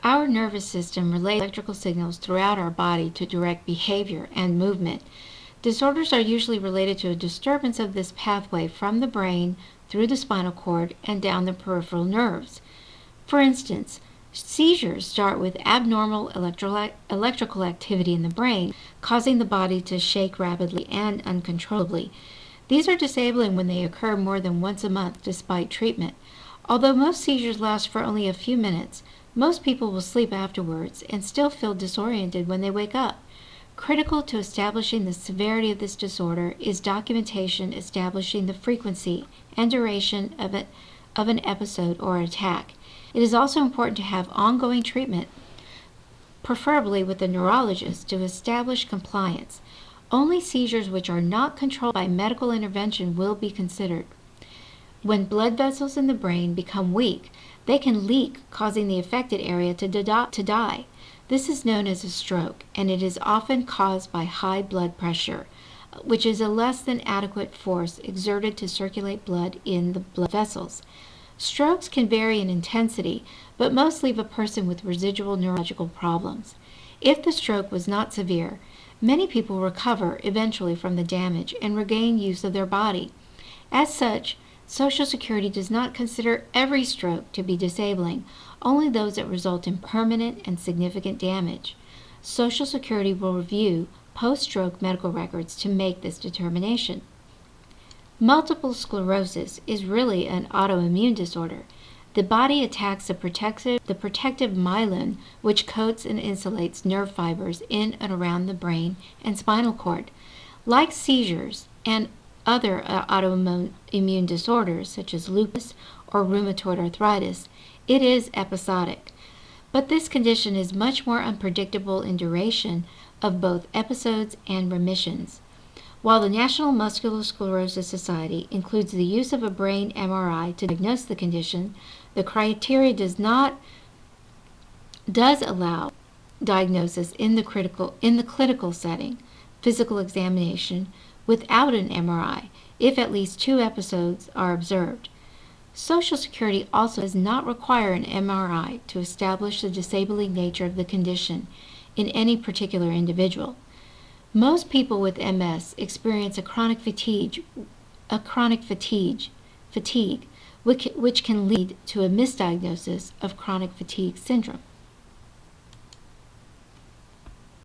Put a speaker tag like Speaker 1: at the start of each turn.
Speaker 1: Our nervous system relays electrical signals throughout our body to direct behavior and movement. Disorders are usually related to a disturbance of this pathway from the brain through the spinal cord and down the peripheral nerves. For instance, seizures start with abnormal electrical activity in the brain, causing the body to shake rapidly and uncontrollably. These are disabling when they occur more than once a month despite treatment. Although most seizures last for only a few minutes, most people will sleep afterwards and still feel disoriented when they wake up. Critical to establishing the severity of this disorder is documentation establishing the frequency and duration of an episode or attack. It is also important to have ongoing treatment, preferably with a neurologist, to establish compliance. Only seizures which are not controlled by medical intervention will be considered. When blood vessels in the brain become weak, they can leak, causing the affected area to die. This is known as a stroke, and it is often caused by high blood pressure, which is a less than adequate force exerted to circulate blood in the blood vessels. Strokes can vary in intensity, but most leave a person with residual neurological problems. If the stroke was not severe, many people recover eventually from the damage and regain use of their body. As such, Social Security does not consider every stroke to be disabling, only those that result in permanent and significant damage. Social Security will review post-stroke medical records to make this determination. Multiple sclerosis is really an autoimmune disorder. The body attacks the protective myelin, which coats and insulates nerve fibers in and around the brain and spinal cord. Like seizures and other autoimmune disorders, such as lupus or rheumatoid arthritis, it is episodic. But this condition is much more unpredictable in duration of both episodes and remissions. While the National Multiple Sclerosis Society includes the use of a brain MRI to diagnose the condition, the criteria does allow diagnosis in the clinical setting, physical examination, without an MRI, if at least 2 episodes are observed. Social Security also does not require an MRI to establish the disabling nature of the condition in any particular individual. Most people with MS experience a chronic fatigue, which can lead to a misdiagnosis of chronic fatigue syndrome.